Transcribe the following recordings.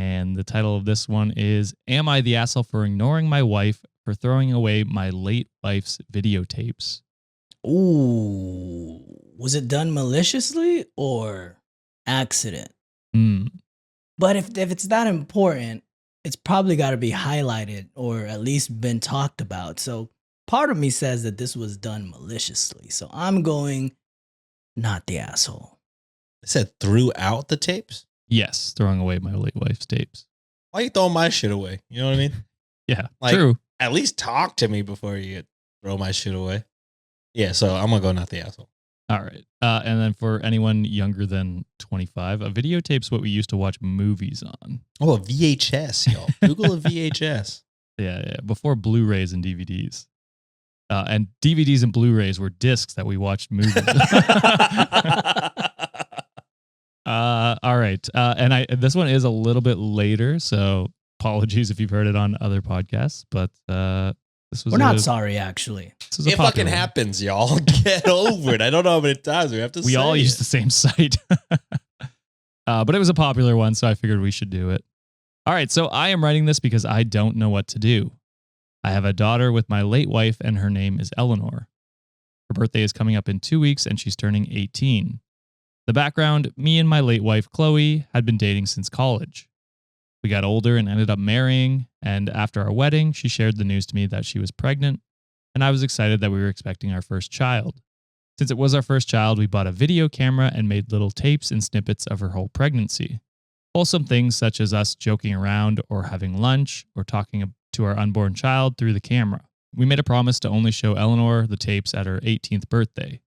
And the title of this one is, Am I the Asshole for Ignoring My Wife for Throwing Away My Late Wife's Videotapes? Ooh. Was it done maliciously or accident? But if it's that important, it's probably got to be highlighted or at least been talked about. So part of me says that this was done maliciously. So I'm going not the asshole. It said threw out the tapes? Yes, throwing away my late wife's tapes. Why you throwing my shit away? You know what I mean? Yeah, Like, true. At least talk to me before you throw my shit away. Yeah, so I'm going to go not the asshole. All right. And then for anyone younger than 25, a videotape's what we used to watch movies on. Oh, a VHS, y'all. Google a VHS. Yeah. Before Blu-rays and DVDs. And DVDs and Blu-rays were discs that we watched movies. All right. And this one is a little bit later, so apologies if you've heard it on other podcasts, but this was We're not sorry, actually. It fucking happens, y'all. Get over it. I don't know how many times we have to say it. We all use the same site. But it was a popular one, so I figured we should do it. All right, so I am writing this because I don't know what to do. I have a daughter with my late wife, and her name is Eleanor. Her birthday is coming up in 2 weeks, and she's turning 18. The background, me and my late wife, Chloe, had been dating since college. We got older and ended up marrying, and after our wedding, she shared the news to me that she was pregnant, and I was excited that we were expecting our first child. Since it was our first child, we bought a video camera and made little tapes and snippets of her whole pregnancy. Wholesome things such as us joking around or having lunch or talking to our unborn child through the camera. We made a promise to only show Eleanor the tapes at her 18th birthday.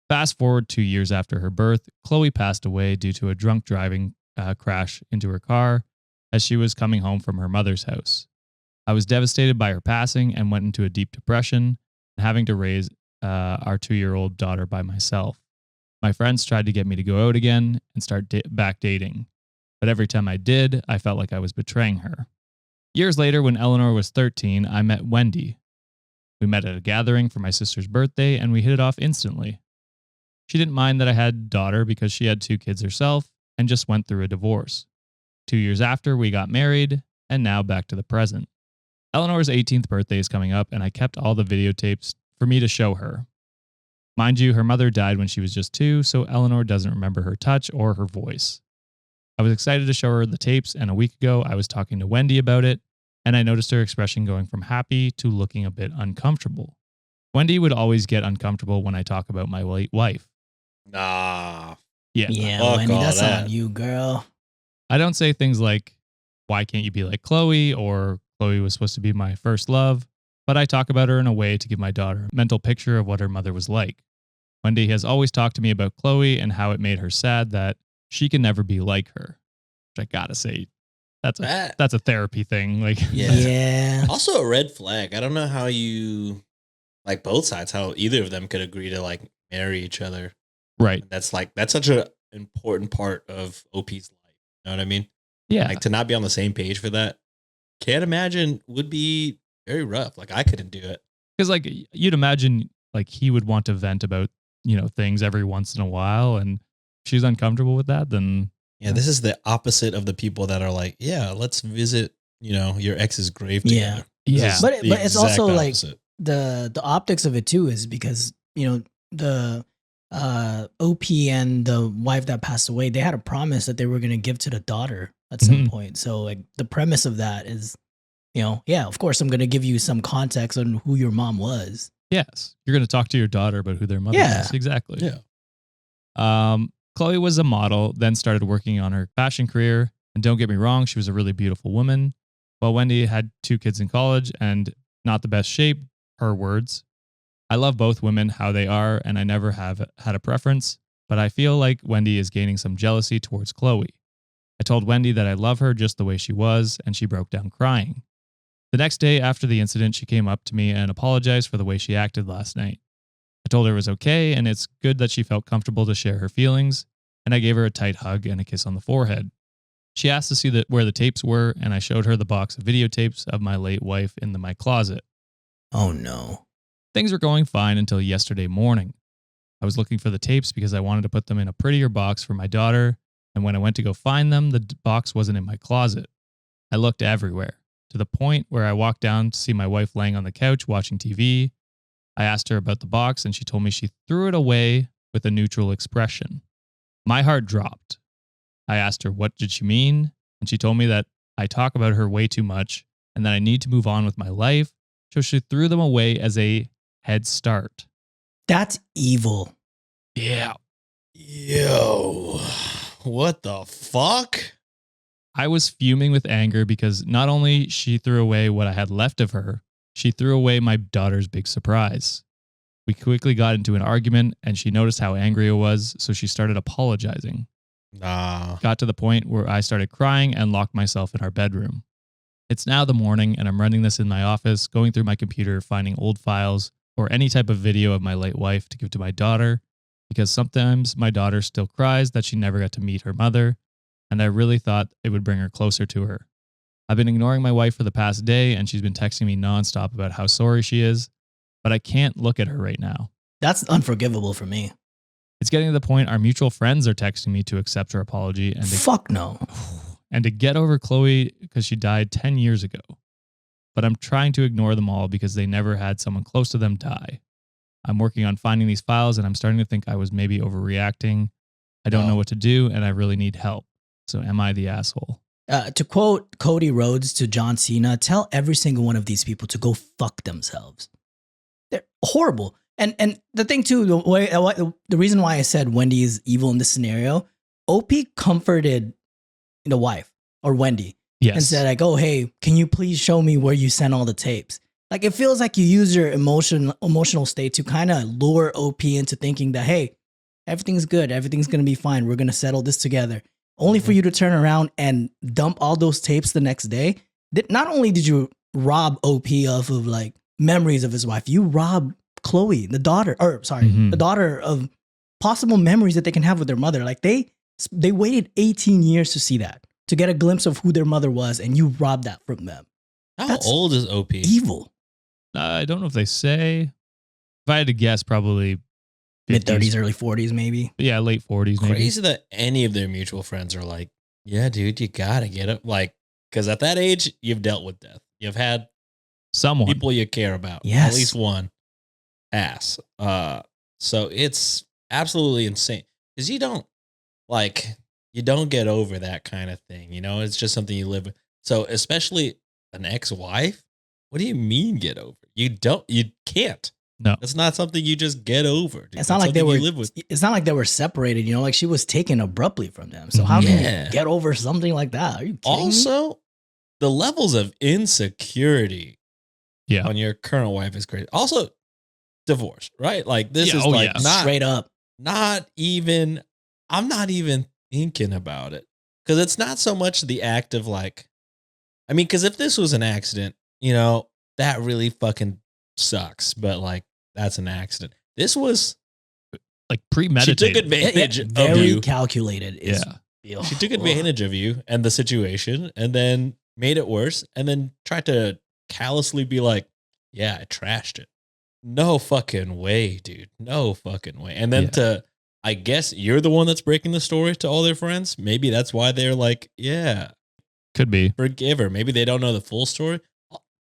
Fast forward 2 years after her birth, Chloe passed away due to a drunk driving crash into her car as she was coming home from her mother's house. I was devastated by her passing and went into a deep depression, having to raise our 2-year-old daughter by myself. My friends tried to get me to go out again and start back dating, but every time I did, I felt like I was betraying her. Years later, when Eleanor was 13, I met Wendy. We met at a gathering for my sister's birthday, and we hit it off instantly. She didn't mind that I had a daughter because she had 2 kids herself and just went through a divorce. 2 years after, we got married, and now back to the present. Eleanor's 18th birthday is coming up, and I kept all the videotapes for me to show her. Mind you, her mother died when she was just 2, so Eleanor doesn't remember her touch or her voice. I was excited to show her the tapes, and a week ago, I was talking to Wendy about it, and I noticed her expression going from happy to looking a bit uncomfortable. Wendy would always get uncomfortable when I talk about my late wife. Nah. Yeah, Wendy, that's on you, girl. I don't say things like, why can't you be like Chloe? Or Chloe was supposed to be my first love. But I talk about her in a way to give my daughter a mental picture of what her mother was like. Wendy has always talked to me about Chloe and how it made her sad that she can never be like her. Which I gotta say, that's a therapy thing. Like, yeah. Also a red flag. I don't know how you, like both sides, how either of them could agree to like marry each other. Right. That's such an important part of OP's life. You know what I mean? Yeah. Like to not be on the same page for that, can't imagine, would be very rough. Like I couldn't do it. Because like you'd imagine like he would want to vent about, things every once in a while, and if she's uncomfortable with that, then this is the opposite of the people that are like, yeah, let's visit, your ex's grave together. Yeah. But it's also opposite. Like the optics of it too is because, the OP and the wife that passed away, they had a promise that they were going to give to the daughter at some point. So like the premise of that is, of course I'm going to give you some context on who your mom was. Yes. You're going to talk to your daughter about who their mother is. Exactly. Yeah. Chloe was a model, then started working on her fashion career. And don't get me wrong, she was a really beautiful woman. While Wendy had 2 kids in college and not the best shape, her words. I love both women how they are, and I never have had a preference, but I feel like Wendy is gaining some jealousy towards Chloe. I told Wendy that I love her just the way she was, and she broke down crying. The next day after the incident, she came up to me and apologized for the way she acted last night. I told her it was okay, and it's good that she felt comfortable to share her feelings, and I gave her a tight hug and a kiss on the forehead. She asked to see where the tapes were, and I showed her the box of videotapes of my late wife in my closet. Oh no. Things were going fine until yesterday morning. I was looking for the tapes because I wanted to put them in a prettier box for my daughter, and when I went to go find them, the box wasn't in my closet. I looked everywhere, to the point where I walked down to see my wife laying on the couch watching TV. I asked her about the box, and she told me she threw it away with a neutral expression. My heart dropped. I asked her what did she mean, and she told me that I talk about her way too much and that I need to move on with my life, so she threw them away as a head start. That's evil. Yeah. Yo, what the fuck? I was fuming with anger because not only she threw away what I had left of her, she threw away my daughter's big surprise. We quickly got into an argument and she noticed how angry I was, so she started apologizing. Nah. Got to the point where I started crying and locked myself in our bedroom. It's now the morning and I'm running this in my office, going through my computer, finding old files or any type of video of my late wife to give to my daughter, because sometimes my daughter still cries that she never got to meet her mother, and I really thought it would bring her closer to her. I've been ignoring my wife for the past day, and she's been texting me nonstop about how sorry she is, but I can't look at her right now. That's unforgivable for me. It's getting to the point our mutual friends are texting me to accept her apology and Fuck no. and to get over Chloe because she died 10 years ago. But I'm trying to ignore them all because they never had someone close to them die. I'm working on finding these files and I'm starting to think I was maybe overreacting. I don't know what to do and I really need help. So am I the asshole? To quote Cody Rhodes to John Cena, tell every single one of these people to go fuck themselves. They're horrible. And the thing too, the reason why I said Wendy is evil in this scenario, OP comforted the wife or Wendy. Yes. And said like, oh, hey, can you please show me where you sent all the tapes? Like, it feels like you use your emotional state to kind of lure OP into thinking that, hey, everything's good. Everything's going to be fine. We're going to settle this together. Only for you to turn around and dump all those tapes the next day. Not only did you rob OP of like memories of his wife, you robbed Chloe, the daughter, the daughter of possible memories that they can have with their mother. Like they waited 18 years to see that, to get a glimpse of who their mother was, and you robbed that from them. How old is OP? Evil. I don't know if they say. If I had to guess, probably mid-30s, early 40s, maybe. Yeah, late 40s, maybe. Crazy that any of their mutual friends are like, yeah, dude, you gotta get it. Like, because at that age, you've dealt with death. You've had someone, people you care about. Yes. At least one ass. So it's absolutely insane. Because you don't get over that kind of thing. You know, it's just something you live with. So especially an ex-wife, what do you mean get over? You can't. No, it's not something you just get over. Dude. It's not like they were. It's not like they were separated. You know, like she was taken abruptly from them. So how can you get over something like that? Are you kidding me? The levels of insecurity, on your current wife is crazy. Also, divorce, right? Like this is not straight up. Not even. I'm not even thinking about it because it's not so much the act of like. I mean, because if this was an accident, you know, that really fucking sucks. But like. That's an accident. This was like premeditated. She took advantage of very you. Calculated. She took advantage of you and the situation and then made it worse and then tried to callously be like, yeah, I trashed it. No fucking way, dude. No fucking way. And then I guess you're the one that's breaking the story to all their friends. Maybe that's why they're like, yeah. Could be. Forgive her. Maybe they don't know the full story.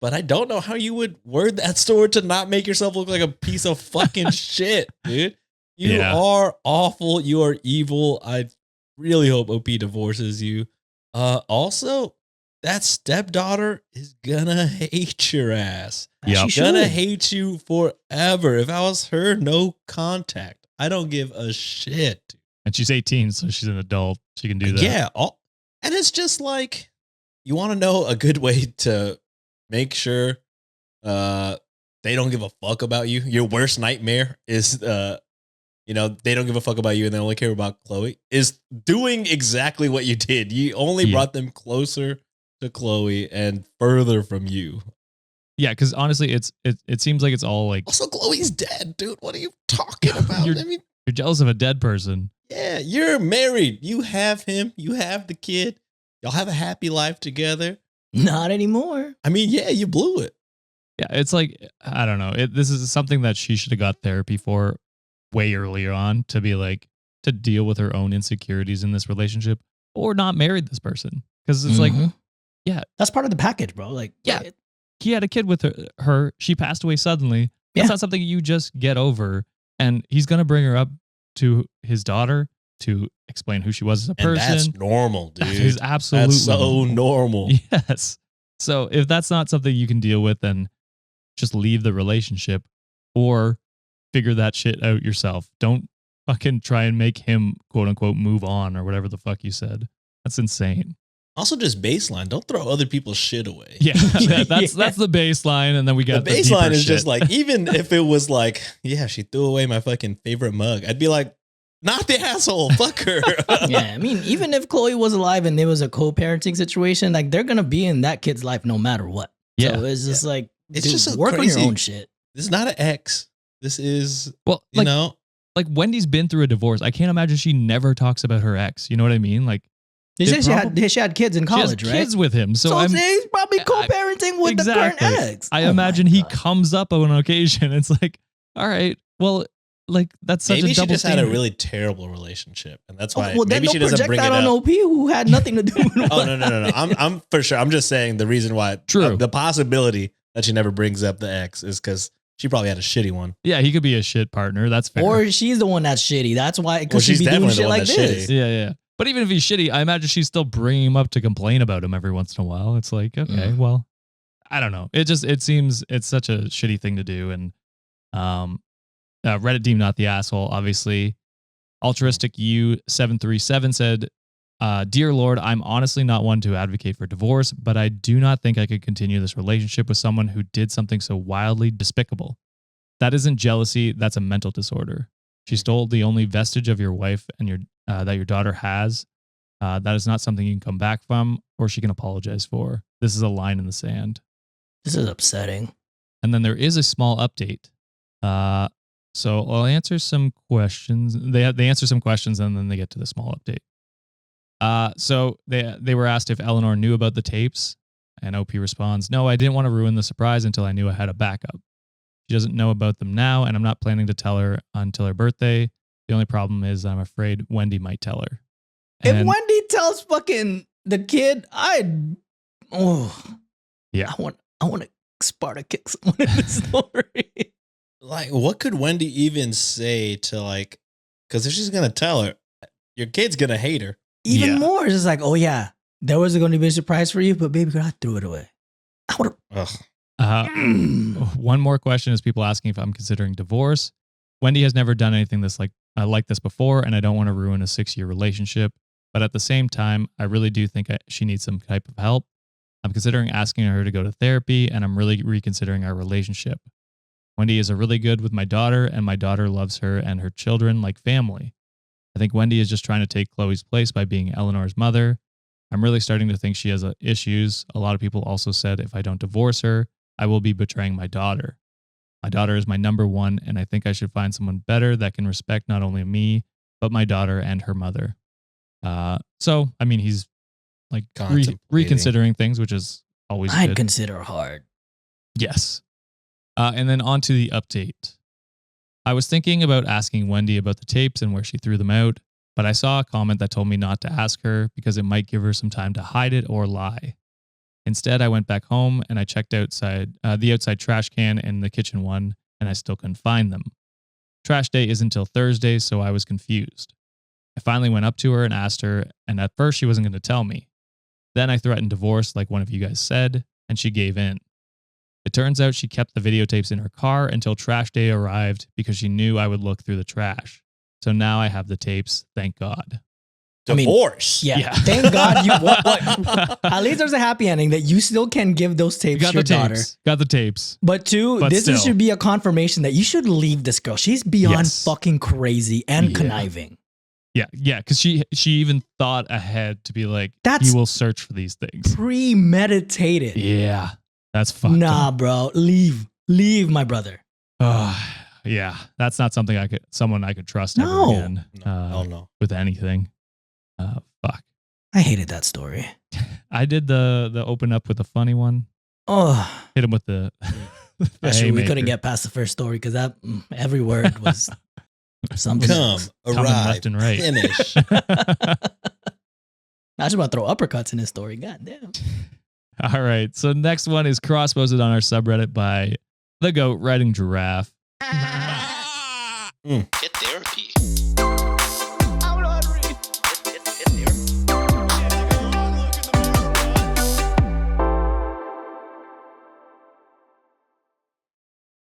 But I don't know how you would word that story to not make yourself look like a piece of fucking shit, dude. You are awful. You are evil. I really hope OP divorces you. Also, that stepdaughter is gonna hate your ass. Yeah, she's gonna hate you forever. If I was her, no contact. I don't give a shit. And she's 18, so she's an adult. She can do that. Yeah. And it's just like, you want to know a good way to make sure they don't give a fuck about you. Your worst nightmare is they don't give a fuck about you and they only care about Chloe, is doing exactly what you did. You only brought them closer to Chloe and further from you. Yeah, because honestly, it seems like it's all like. Also, Chloe's dead, dude. What are you talking about? You're jealous of a dead person. Yeah, you're married. You have him. You have the kid. Y'all have a happy life together. Not anymore. I mean, yeah, you blew it. Yeah, it's like, I don't know. This is something that she should have got therapy for way earlier on to be like, to deal with her own insecurities in this relationship or not married this person. Because it's like, That's part of the package, bro. Like, Yeah. He had a kid with her. She passed away suddenly. That's not something you just get over. And he's going to bring her up to his daughter to explain who she was as a person. And that's normal, dude. That is absolutely That's so normal. Yes. So if that's not something you can deal with, then just leave the relationship or figure that shit out yourself. Don't fucking try and make him, quote unquote, move on or whatever the fuck you said. That's insane. Also, just baseline. Don't throw other people's shit away. Yeah, that's the baseline, and then we got the baseline is shit. just like, even if it was like, yeah, she threw away my fucking favorite mug, I'd be like, not the asshole, fuck her. Yeah, I mean, even if Chloe was alive and there was a co-parenting situation, like they're gonna be in that kid's life no matter what. Yeah, so it's just like, it's dude, just so work crazy. on your own shit. This is not an ex. This is, well, you know, like Wendy's been through a divorce. I can't imagine she never talks about her ex. You know what I mean? Like. They said she had kids in college, she has right? Kids with him, so he's probably co-parenting with the current ex. I imagine he comes up on occasion. It's like, all right, well, like that's such maybe a double she just standard. had a really terrible relationship, and that's why Well, maybe then she don't doesn't project bring that it on up. OP, who had nothing to do with. Oh no! I'm for sure. I'm just saying the reason why. True. The possibility that she never brings up the ex is because she probably had a shitty one. Yeah, he could be a shit partner. That's fair. Or she's the one that's shitty. That's why, because she's she'd be doing definitely the shit one like that's this. shitty. Yeah. But even if he's shitty, I imagine she's still bringing him up to complain about him every once in a while. It's like, okay, well, I don't know. It seems it's such a shitty thing to do. And Reddit deemed not the asshole, obviously. Altruistic U737 said, Dear Lord, I'm honestly not one to advocate for divorce, but I do not think I could continue this relationship with someone who did something so wildly despicable. That isn't jealousy, that's a mental disorder. She stole the only vestige of your wife and that your daughter has. That is not something you can come back from or she can apologize for. This is a line in the sand. This is upsetting. And then there is a small update. So I'll answer some questions. They answer some questions and then they get to the small update. So they were asked if Eleanor knew about the tapes, and OP responds, "No, I didn't want to ruin the surprise until I knew I had a backup. She doesn't know about them now, and I'm not planning to tell her until her birthday. The only problem is I'm afraid Wendy might tell her." If And Wendy tells fucking the kid, I want to Sparta kick someone in the story. Like, what could Wendy even say to like? Because if she's gonna tell her, your kid's gonna hate her. Even more, it's just like, oh yeah, there was going to be a surprise for you, but baby girl, I threw it away. I would have. One more question is people asking if I'm considering divorce. Wendy has never done anything like this before, and I don't want to ruin a 6-year relationship. But at the same time, I really do think she needs some type of help. I'm considering asking her to go to therapy, and I'm really reconsidering our relationship. Wendy is really good with my daughter, and my daughter loves her and her children like family. I think Wendy is just trying to take Chloe's place by being Eleanor's mother. I'm really starting to think she has issues. A lot of people also said if I don't divorce her, I will be betraying my daughter. My daughter is my number one, and I think I should find someone better that can respect not only me, but my daughter and her mother. So, I mean, he's like reconsidering things, which is always good. I'd consider hard. Yes. And then on to the update. I was thinking about asking Wendy about the tapes and where she threw them out, but I saw a comment that told me not to ask her because it might give her some time to hide it or lie. Instead, I went back home and I checked the outside trash can and the kitchen one, and I still couldn't find them. Trash day isn't until Thursday, so I was confused. I finally went up to her and asked her, and at first she wasn't going to tell me. Then I threatened divorce like one of you guys said, and she gave in. It turns out she kept the videotapes in her car until trash day arrived because she knew I would look through the trash. So now I have the tapes, thank God. Divorce. Yeah. Thank God you. What? At least there's a happy ending that you still can give those tapes to your daughter. Got the tapes. But this should be a confirmation that you should leave this girl. She's beyond fucking crazy and conniving. Yeah, because she even thought ahead to be like, he will search for these things. Premeditated. Yeah, that's fucked up. Bro, leave my brother. Yeah, that's not something someone I could trust ever again. No. With anything. Fuck. I hated that story. I did the open up with a funny one. Oh, hit him with the. Actually, we couldn't get past the first story because that every word was something. Arrive, left and right. Finish. I just want to throw uppercuts in this story. God damn. All right. So next one is cross-posted on our subreddit by the goat riding giraffe. Get therapy.